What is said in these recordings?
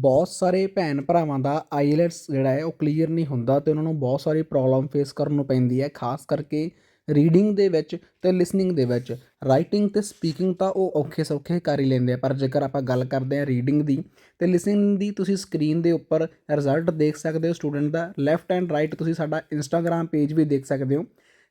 ਬਹੁਤ ਸਾਰੇ ਭੈਣ ਭਰਾਵਾਂ ਦਾ ਆਈਲੈਟਸ ਜਿਹੜਾ ਹੈ ਉਹ ਕਲੀਅਰ ਨਹੀਂ ਹੁੰਦਾ ਅਤੇ ਉਹਨਾਂ ਨੂੰ ਬਹੁਤ ਸਾਰੀ ਪ੍ਰੋਬਲਮ ਫੇਸ ਕਰਨ ਨੂੰ ਪੈਂਦੀ ਹੈ, ਖਾਸ ਕਰਕੇ ਰੀਡਿੰਗ ਦੇ ਵਿੱਚ ਅਤੇ ਲਿਸਨਿੰਗ ਦੇ ਵਿੱਚ। ਰਾਈਟਿੰਗ ਅਤੇ ਸਪੀਕਿੰਗ ਤਾਂ ਉਹ ਔਖੇ ਸੌਖੇ ਕਰ ਹੀ ਲੈਂਦੇ ਆ, ਪਰ ਜੇਕਰ ਆਪਾਂ ਗੱਲ ਕਰਦੇ ਹਾਂ ਰੀਡਿੰਗ ਦੀ ਅਤੇ ਲਿਸਨਿੰਗ ਦੀ, ਤੁਸੀਂ ਸਕਰੀਨ ਦੇ ਉੱਪਰ ਰਿਜ਼ਲਟ ਦੇਖ ਸਕਦੇ ਹੋ ਸਟੂਡੈਂਟ ਦਾ। ਲੈਫਟ ਐਂਡ ਰਾਈਟ ਤੁਸੀਂ ਸਾਡਾ ਇੰਸਟਾਗ੍ਰਾਮ ਪੇਜ ਵੀ ਦੇਖ ਸਕਦੇ ਹੋ,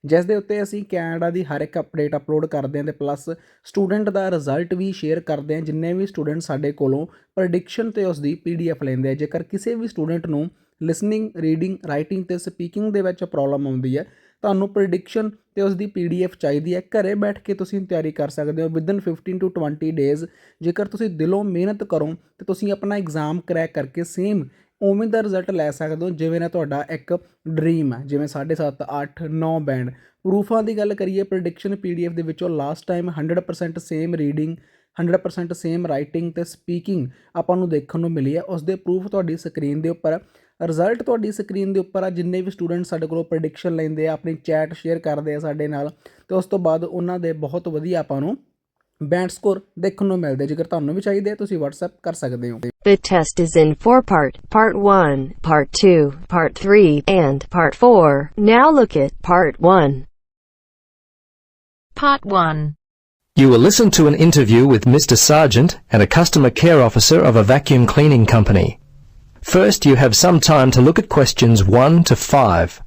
ਜਿਸ ਦੇ ਉੱਤੇ ਅਸੀਂ ਕੈਨੇਡਾ ਦੀ ਹਰ ਇੱਕ ਅਪਡੇਟ ਅਪਲੋਡ ਕਰਦੇ ਹਾਂ ਅਤੇ ਪਲੱਸ ਸਟੂਡੈਂਟ ਦਾ ਰਿਜ਼ਲਟ ਵੀ ਸ਼ੇਅਰ ਕਰਦੇ ਹਾਂ। ਜਿੰਨੇ ਵੀ ਸਟੂਡੈਂਟ ਸਾਡੇ ਕੋਲੋਂ ਪ੍ਰੈਡਿਕਸ਼ਨ ਅਤੇ ਉਸ ਦੀ PDF ਲੈਂਦੇ ਆ, ਜੇਕਰ ਕਿਸੇ ਵੀ ਸਟੂਡੈਂਟ ਨੂੰ ਲਿਸਨਿੰਗ, ਰੀਡਿੰਗ, ਰਾਈਟਿੰਗ ਅਤੇ ਸਪੀਕਿੰਗ ਦੇ ਵਿੱਚ ਪ੍ਰੋਬਲਮ ਆਉਂਦੀ ਹੈ, ਤੁਹਾਨੂੰ ਪ੍ਰੈਡਿਕਸ਼ਨ ਅਤੇ ਉਸ ਦੀ PDF ਚਾਹੀਦੀ ਹੈ, ਘਰੇ ਬੈਠ ਕੇ ਤੁਸੀਂ ਤਿਆਰੀ ਕਰ ਸਕਦੇ ਹੋ ਵਿਦਨ 15 to 20 ਡੇਜ਼। ਜੇਕਰ ਤੁਸੀਂ ਦਿਲੋਂ ਮਿਹਨਤ ਕਰੋ ਤਾਂ ਤੁਸੀਂ ਆਪਣਾ ਐਗਜ਼ਾਮ ਕਰੈਕ ਕਰਕੇ ਸੇਮ ਉਵੇਂ ਦਾ ਰਿਜ਼ਲਟ ਲੈ ਸਕਦੇ ਹੋ ਜਿਵੇਂ ਨਾ ਤੁਹਾਡਾ ਇੱਕ ਡਰੀਮ ਹੈ, ਜਿਵੇਂ 7.5, 8, 9 ਬੈਂਡ। ਪ੍ਰੂਫਾਂ ਦੀ ਗੱਲ ਕਰੀਏ, ਪ੍ਰੈਡਿਕਸ਼ਨ PDF ਦੇ ਵਿੱਚੋਂ last time 100% same reading, 100% same writing ਅਤੇ ਸਪੀਕਿੰਗ ਆਪਾਂ ਨੂੰ ਦੇਖਣ ਨੂੰ ਮਿਲੀ ਹੈ। ਉਸ ਦੇ ਪ੍ਰੂਫ ਤੁਹਾਡੀ ਸਕਰੀਨ ਦੇ ਉੱਪਰ, ਰਿਜ਼ਲਟ ਤੁਹਾਡੀ ਸਕਰੀਨ ਦੇ ਉੱਪਰ ਆ। ਜਿੰਨੇ ਵੀ ਸਟੂਡੈਂਟ ਸਾਡੇ ਕੋਲੋਂ ਪ੍ਰੈਡਿਕਸ਼ਨ ਲੈਂਦੇ ਆ, ਆਪਣੀ ਚੈਟ ਸ਼ੇਅਰ ਕਰਦੇ ਆ ਸਾਡੇ ਨਾਲ, ਅਤੇ ਉਸ ਤੋਂ ਬਾਅਦ ਉਹਨਾਂ ਦੇ ਬਹੁਤ ਵਧੀਆ ਆਪਾਂ ਨੂੰ ਬੈਂਡ ਸਕੋਰ ਦੇਖਣ ਨੂੰ ਮਿਲਦੇ। ਜੇਕਰ ਤੁਹਾਨੂੰ ਵੀ ਚਾਹੀਦੇ ਆ ਤੁਸੀਂ WhatsApp ਕਰ ਸਕਦੇ ਹੋ। The test is in 4 parts. Part 1, Part 2, Part 3, and Part 4. Now look at Part 1. Part 1. You will listen to an interview with Mr. Sargent and a customer care officer of a vacuum cleaning company. First, you have some time to look at questions 1 to 5.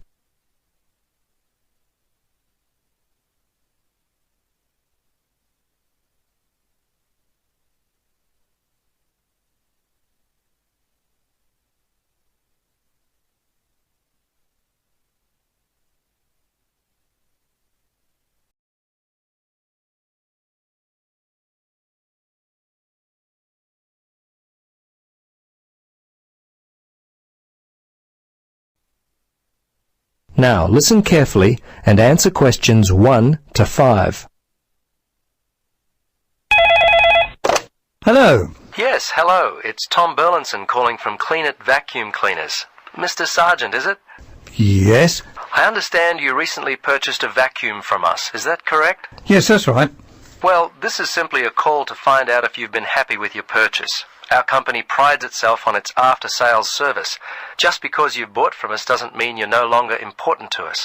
Now, listen carefully and answer questions 1 to 5. Hello. Yes, hello. It's Tom Burlinson calling from Clean It Vacuum Cleaners. Mr. Sargent, is it? Yes. I understand you recently purchased a vacuum from us. Is that correct? Yes, that's right. Well, this is simply a call to find out if you've been happy with your purchase. Our company prides itself on its after-sales service. Just because you've bought from us doesn't mean you're no longer important to us.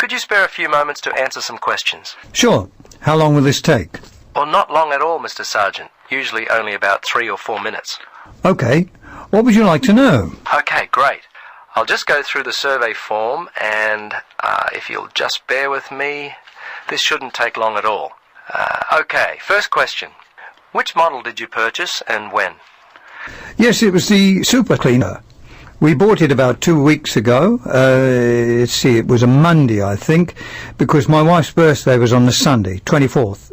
Could you spare a few moments to answer some questions? Sure. How long will this take? Well, not long at all, Mr. Sargent. Usually only about 3 or 4 minutes. Okay. What would you like to know? Okay, great. I'll just go through the survey form and if you'll just bear with me, this shouldn't take long at all. Okay, first question. Which model did you purchase and when? Yes, it was the super cleaner. We bought it about 2 weeks ago. Let's see, it was a Monday, I think, because my wife's birthday was on the Sunday, 24th.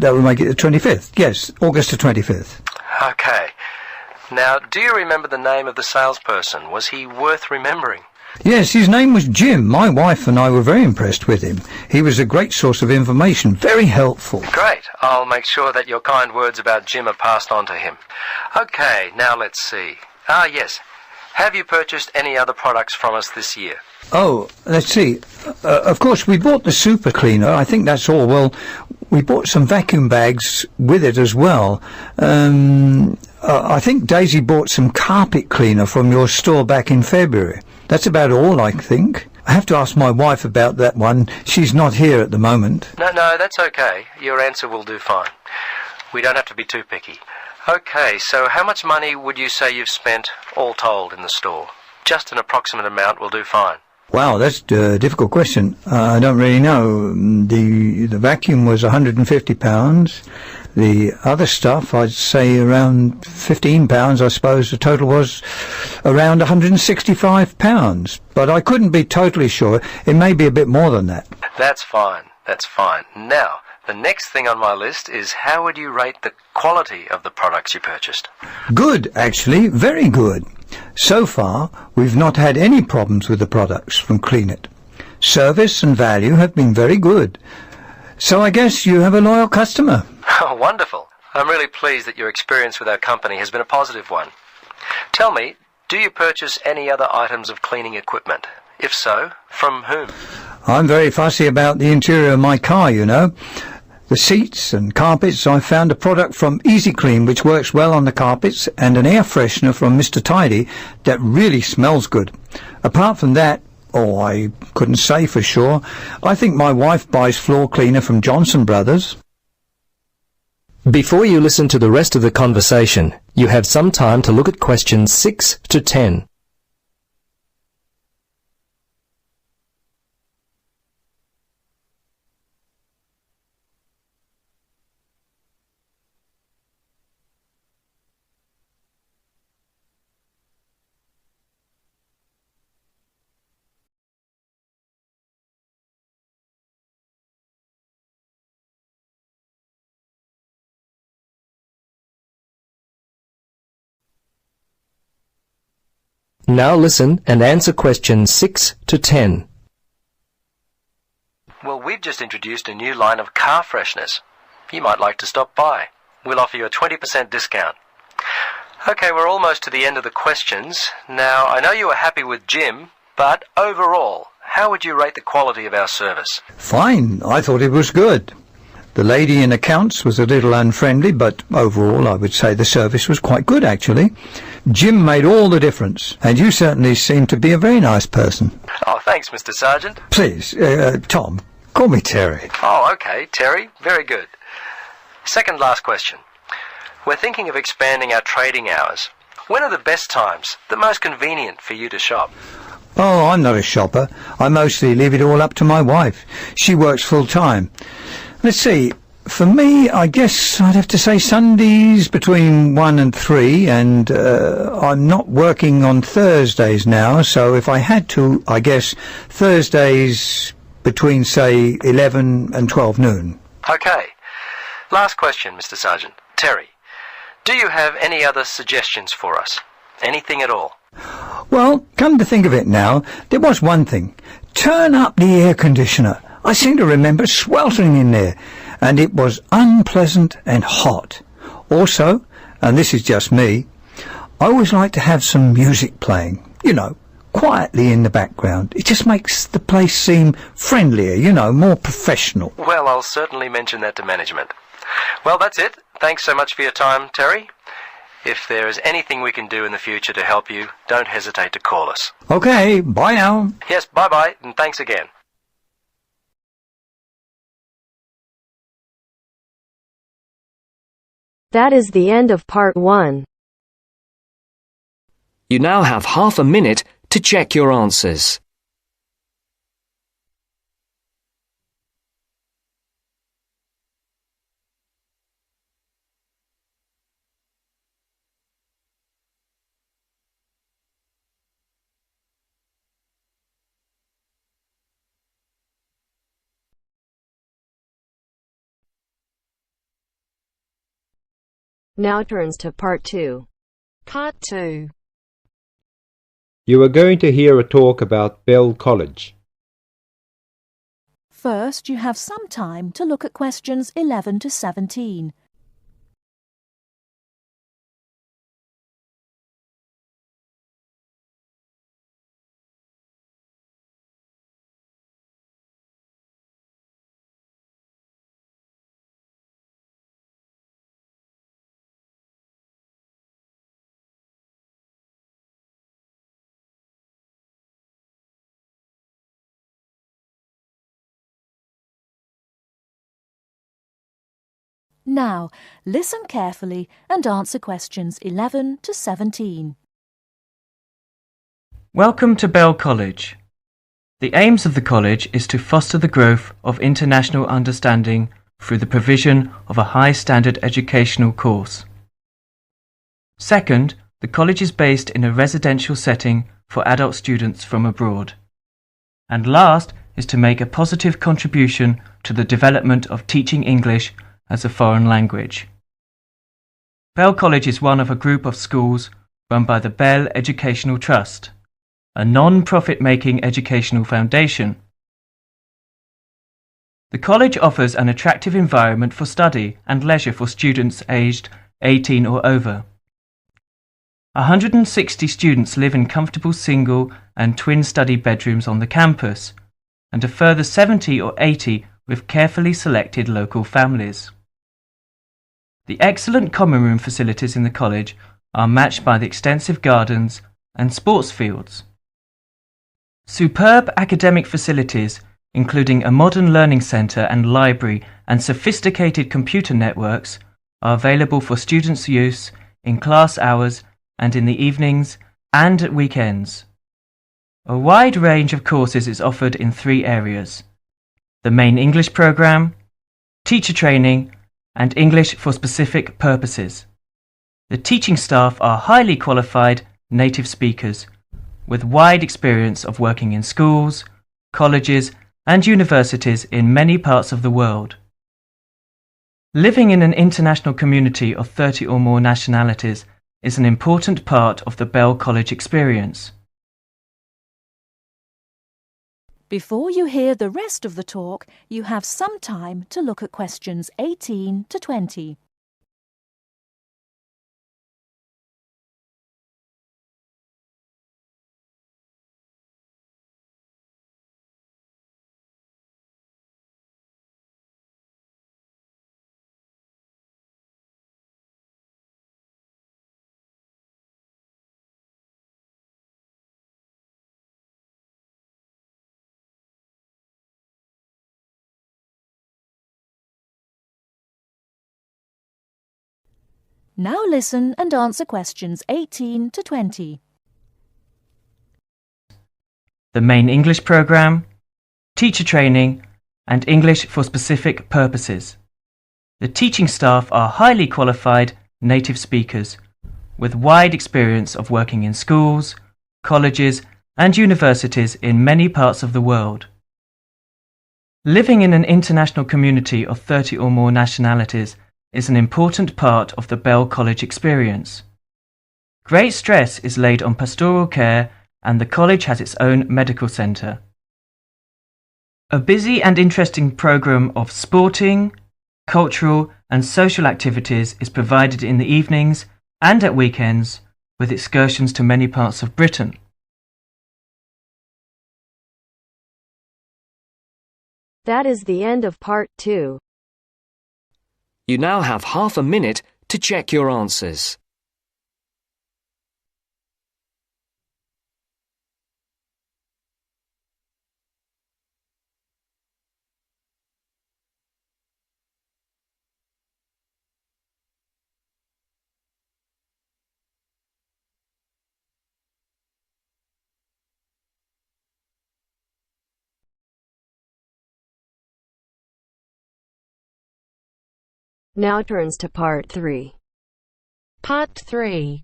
That would make it the 25th. Yes, August the 25th. Okay. Now, do you remember the name of the salesperson? Was he worth remembering? Yes, his name was Jim. My wife and I were very impressed with him. He was a great source of information, very helpful. Great. I'll make sure that your kind words about Jim are passed on to him. Okay, now let's see. Yes. Have you purchased any other products from us this year? Oh, let's see. Of course, we bought the super cleaner. I think that's all. Well, we bought some vacuum bags with it as well. I think Daisy bought some carpet cleaner from your store back in February. That's about all, I think. I have to ask my wife about that one. She's not here at the moment. No, that's okay. Your answer will do fine. We don't have to be too picky. Okay, so how much money would you say you've spent all told in the store? Just an approximate amount will do fine. Wow, that's a difficult question. I don't really know. The vacuum was £150. The other stuff, I'd say around £15, I suppose. The total was around £165. But I couldn't be totally sure. It may be a bit more than that. That's fine. That's fine. Now, the next thing on my list is how would you rate the quality of the products you purchased? Good, actually. Very good. So far, we've not had any problems with the products from Clean It. Service and value have been very good. So I guess you have a loyal customer. Oh, wonderful. I'm really pleased that your experience with our company has been a positive one. Tell me, do you purchase any other items of cleaning equipment? If so, from whom? I'm very fussy about the interior of my car, you know. The seats and carpets, I found a product from Easy Clean which works well on the carpets, and an air freshener from Mr. Tidy that really smells good. Apart from that, I couldn't say for sure. I think my wife buys floor cleaner from Johnson Brothers. Before you listen to the rest of the conversation, you have some time to look at questions 6 to 10. Now listen and answer questions 6 to 10. Well, we've just introduced a new line of car fresheners. You might like to stop by. We'll offer you a 20% discount. Okay, we're almost to the end of the questions. Now, I know you were happy with Jim, but overall, how would you rate the quality of our service? Fine, I thought it was good. The lady in accounts was a little unfriendly, but overall I would say the service was quite good, actually. Jim made all the difference, and you certainly seem to be a very nice person. Oh, thanks, Mr. Sergeant. Please, Tom, call me Terry. Oh, okay, Terry. Very good. Second last question. We're thinking of expanding our trading hours. When are the best times, the most convenient for you to shop? Oh, I'm not a shopper. I mostly leave it all up to my wife. She works full-time. Let's see, for me, I guess I'd have to say Sundays between 1 and 3, and I'm not working on Thursdays now, so if I had to, I guess Thursdays between, say, 11 and 12 noon. Okay. Last question, Mr. Sergeant. Terry, do you have any other suggestions for us? Anything at all? Well, come to think of it now, there was one thing. Turn up the air conditioner. I seem to remember sweltering in there, and it was unpleasant and hot. Also, and this is just me, I always like to have some music playing, quietly in the background. It just makes the place seem friendlier, more professional. Well, I'll certainly mention that to management. Well, that's it. Thanks so much for your time, Terry. If there is anything we can do in the future to help you, don't hesitate to call us. Okay, bye now. Yes, bye-bye, and thanks again. That is the end of part 1. You now have half a minute to check your answers. Now turns to part 2. Part 2. You are going to hear a talk about Bell College. First, you have some time to look at questions 11 to 17. Now, listen carefully and answer questions 11 to 17. Welcome to Bell College. The aims of the college is to foster the growth of international understanding through the provision of a high-standard educational course. Second, the college is based in a residential setting for adult students from abroad. And last is to make a positive contribution to the development of teaching English as a foreign language. Bell College is one of a group of schools run by the Bell Educational Trust, a non-profit-making educational foundation. The college offers an attractive environment for study and leisure for students aged 18 or over. 160 students live in comfortable single and twin study bedrooms on the campus, and a further 70 or 80 with carefully selected local families. The excellent common room facilities in the college are matched by the extensive gardens and sports fields. Superb academic facilities, including a modern learning centre and library and sophisticated computer networks, are available for students' use in class hours and in the evenings and at weekends. A wide range of courses is offered in 3 areas: the main English programme, teacher training, and English for specific purposes. The teaching staff are highly qualified native speakers with wide experience of working in schools, colleges, and universities in many parts of the world. Living in an international community of 30 or more nationalities is an important part of the Bell College experience. Before you hear the rest of the talk, you have some time to look at questions 18 to 20. Now listen and answer questions 18 to 20. The main English programme, teacher training, and English for specific purposes. The teaching staff are highly qualified native speakers with wide experience of working in schools, colleges, and universities in many parts of the world. Living in an international community of 30 or more nationalities is an important part of the Bell College experience. Great stress is laid on pastoral care, and the college has its own medical centre. A busy and interesting programme of sporting, cultural and social activities is provided in the evenings and at weekends, with excursions to many parts of Britain. That is the end of part 2. You now have half a minute to check your answers. Now turns to part 3. Part 3.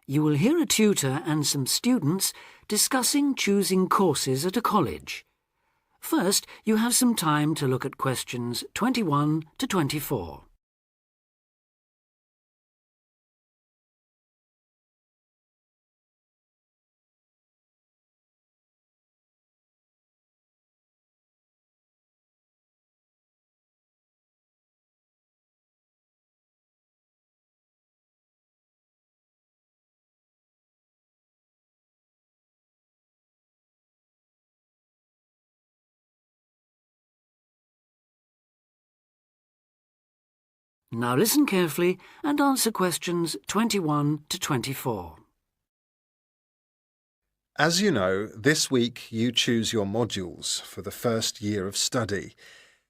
You will hear a tutor and some students discussing choosing courses at a college. First, you have some time to look at questions 21 to 24. Now listen carefully and answer questions 21 to 24. As you know, this week you choose your modules for the first year of study.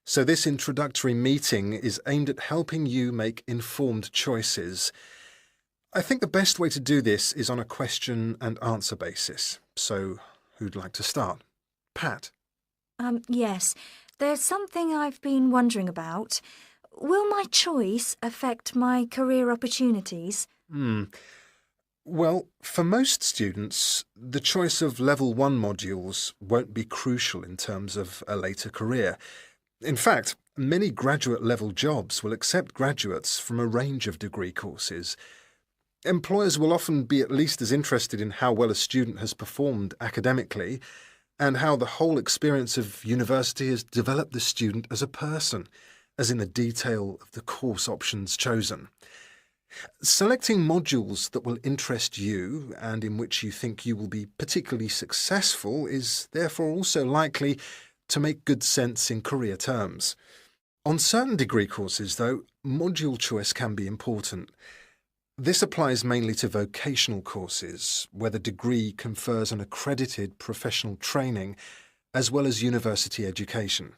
So this introductory meeting is aimed at helping you make informed choices. I think the best way to do this is on a question and answer basis. So who'd like to start? Pat? Yes. There's something I've been wondering about. Will my choice affect my career opportunities? Well, for most students, the choice of Level 1 modules won't be crucial in terms of a later career. In fact, many graduate-level jobs will accept graduates from a range of degree courses. Employers will often be at least as interested in how well a student has performed academically and how the whole experience of university has developed the student as a person, as in the detail of the course options chosen. Selecting modules that will interest you and in which you think you will be particularly successful is therefore also likely to make good sense in career terms. On certain degree courses, though, module choice can be important. This applies mainly to vocational courses, where the degree confers an accredited professional training as well as university education.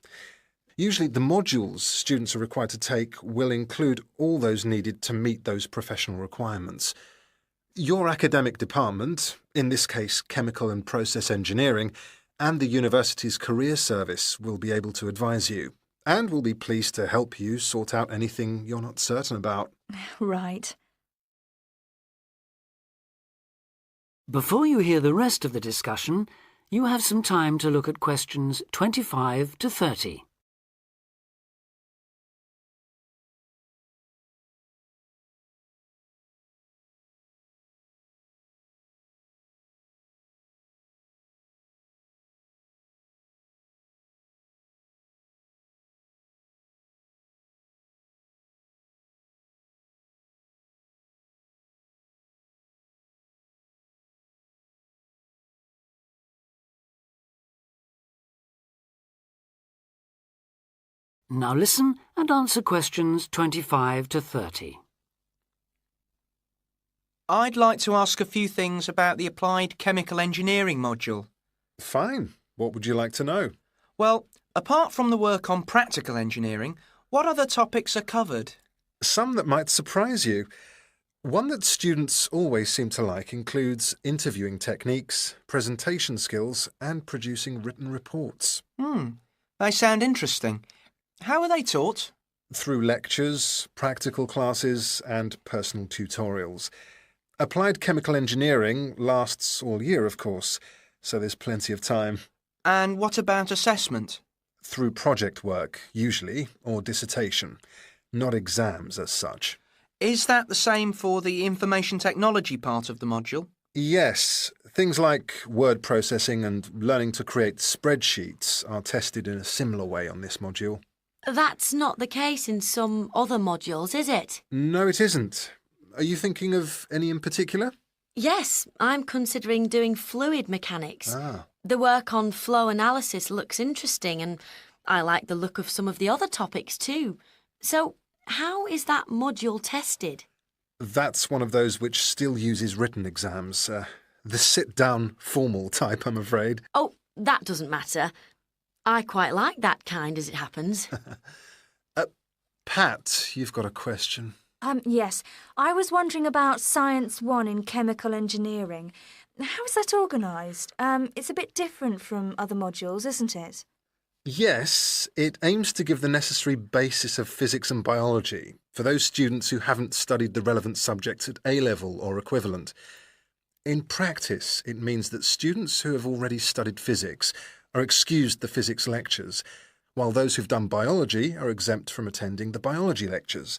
Usually the modules students are required to take will include all those needed to meet those professional requirements. Your academic department, in this case Chemical and Process Engineering, and the university's career service will be able to advise you, and will be pleased to help you sort out anything you're not certain about. Right. Before you hear the rest of the discussion, you have some time to look at questions 25 to 30. Now listen and answer questions 25 to 30. I'd like to ask a few things about the Applied Chemical Engineering module. Fine. What would you like to know? Well, apart from the work on practical engineering, what other topics are covered? Some that might surprise you. One that students always seem to like includes interviewing techniques, presentation skills, and producing written reports. They sound interesting. How are they taught? Through lectures, practical classes, and personal tutorials. Applied chemical engineering lasts all year, of course, so there's plenty of time. And what about assessment? Through project work, usually, or dissertation. Not exams as such. Is that the same for the information technology part of the module? Yes. Things like word processing and learning to create spreadsheets are tested in a similar way on this module. That's not the case in some other modules, is it? No, it isn't. Are you thinking of any in particular? Yes, I'm considering doing fluid mechanics. Ah. The work on flow analysis looks interesting, and I like the look of some of the other topics too. So, how is that module tested? That's one of those which still uses written exams. The sit-down, formal type, I'm afraid. Oh, that doesn't matter. I quite like that kind, as it happens. Pat, you've got a question. Yes. I was wondering about Science 1 in chemical engineering. How is that organised? It's a bit different from other modules, isn't it? Yes, it aims to give the necessary basis of physics and biology for those students who haven't studied the relevant subjects at A-level or equivalent. In practice, it means that students who have already studied physics are excused the physics lectures, while those who've done biology are exempt from attending the biology lectures.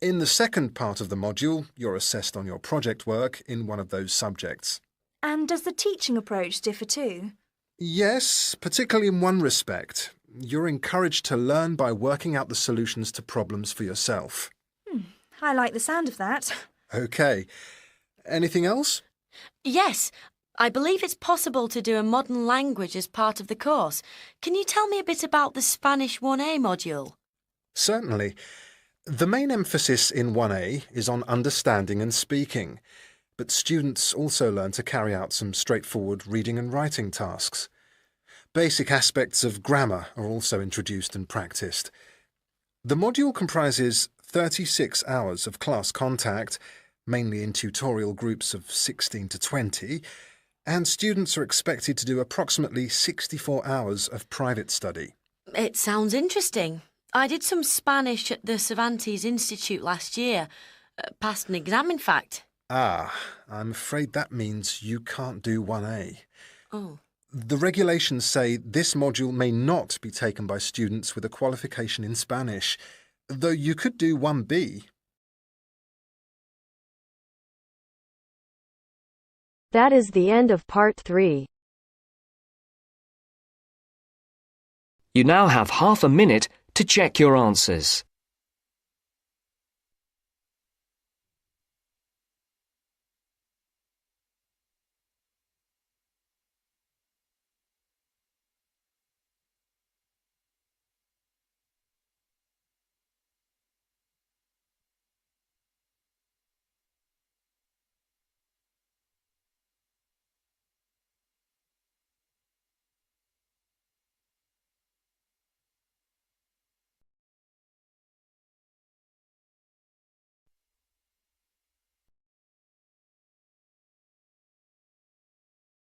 In the second part of the module, you're assessed on your project work in one of those subjects. And does the teaching approach differ too? Yes, particularly in one respect. You're encouraged to learn by working out the solutions to problems for yourself. I like the sound of that. OK. Anything else? Yes, I believe it's possible to do a modern language as part of the course. Can you tell me a bit about the Spanish 1A module? Certainly. The main emphasis in 1A is on understanding and speaking, but students also learn to carry out some straightforward reading and writing tasks. Basic aspects of grammar are also introduced and practiced. The module comprises 36 hours of class contact, mainly in tutorial groups of 16 to 20, and students are expected to do approximately 64 hours of private study. It sounds interesting. I did some Spanish at the Cervantes Institute last year. Passed an exam, in fact. Ah, I'm afraid that means you can't do 1A. Oh. The regulations say this module may not be taken by students with a qualification in Spanish, though you could do 1B. That is the end of part 3. You now have half a minute to check your answers.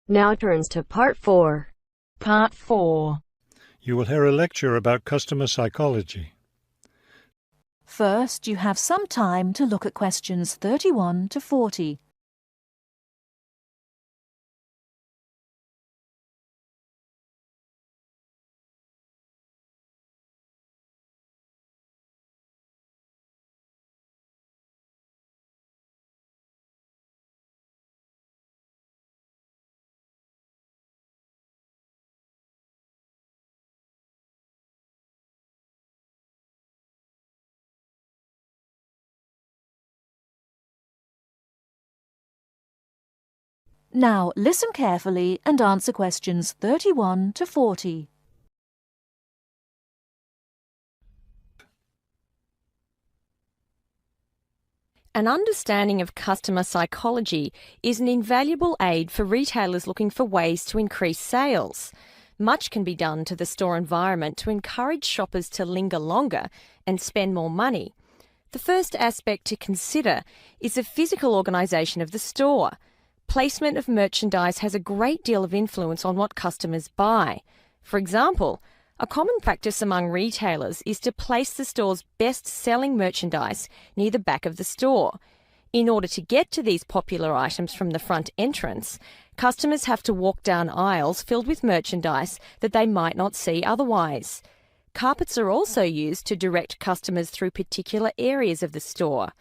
Now turns to Part 4. Part 4. You will hear a lecture about customer psychology. First, you have some time to look at questions 31 to 40. Now listen carefully and answer questions 31 to 40. An understanding of customer psychology is an invaluable aid for retailers looking for ways to increase sales. Much can be done to the store environment to encourage shoppers to linger longer and spend more money. The first aspect to consider is the physical organisation of the store. Placement of merchandise has a great deal of influence on what customers buy. For example, a common practice among retailers is to place the store's best-selling merchandise near the back of the store. In order to get to these popular items from the front entrance, customers have to walk down aisles filled with merchandise that they might not see otherwise. Carpets are also used to direct customers through particular areas of the store.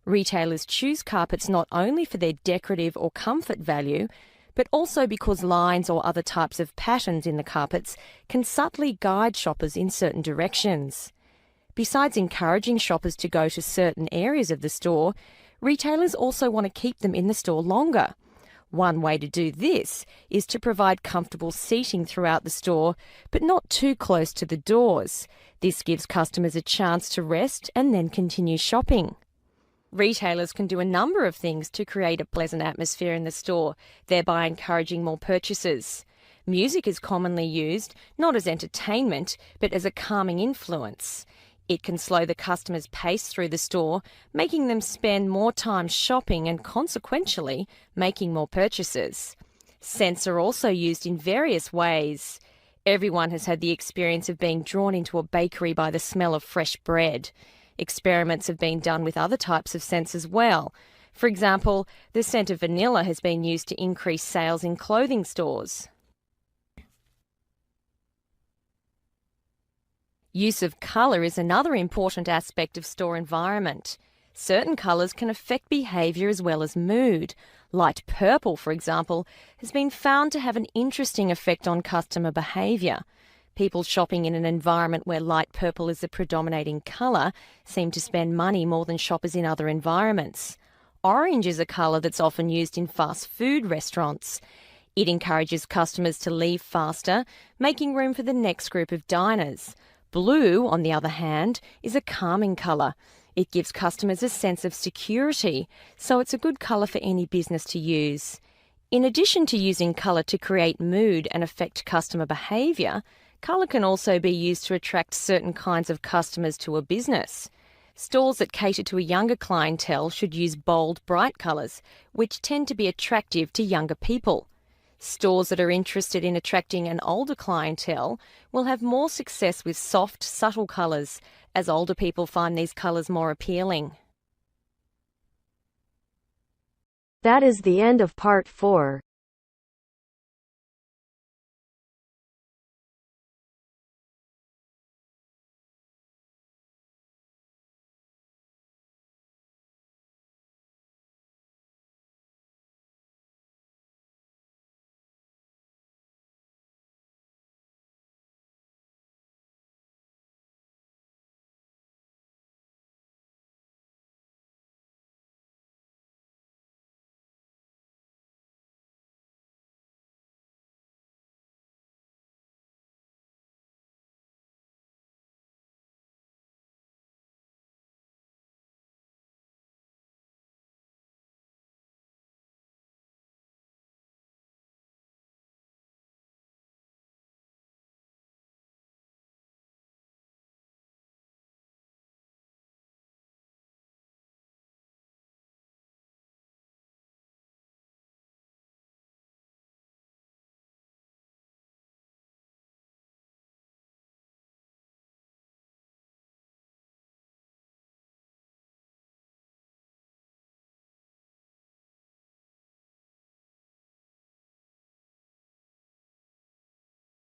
Retailers choose carpets not only for their decorative or comfort value, but also because lines or other types of patterns in the carpets can subtly guide shoppers in certain directions. Besides encouraging shoppers to go to certain areas of the store, retailers also want to keep them in the store longer. One way to do this is to provide comfortable seating throughout the store, but not too close to the doors. This gives customers a chance to rest and then continue shopping. Retailers can do a number of things to create a pleasant atmosphere in the store, thereby encouraging more purchases. Music is commonly used, not as entertainment, but as a calming influence. It can slow the customer's pace through the store, making them spend more time shopping and consequentially making more purchases. Scents are also used in various ways. Everyone has had the experience of being drawn into a bakery by the smell of fresh bread. Experiments have been done with other types of scents as well. For example, the scent of vanilla has been used to increase sales in clothing stores. Use of colour is another important aspect of store environment. Certain colours can affect behaviour as well as mood. Light purple, for example, has been found to have an interesting effect on customer behaviour. People shopping in an environment where light purple is the predominating colour seem to spend money more than shoppers in other environments. Orange is a colour that's often used in fast food restaurants. It encourages customers to leave faster, making room for the next group of diners. Blue, on the other hand, is a calming colour. It gives customers a sense of security, so it's a good colour for any business to use. In addition to using colour to create mood and affect customer behaviour, colour can also be used to attract certain kinds of customers to a business. Stores that cater to a younger clientele should use bold, bright colours, which tend to be attractive to younger people. Stores that are interested in attracting an older clientele will have more success with soft, subtle colours, as older people find these colours more appealing. That is the end of Part 4.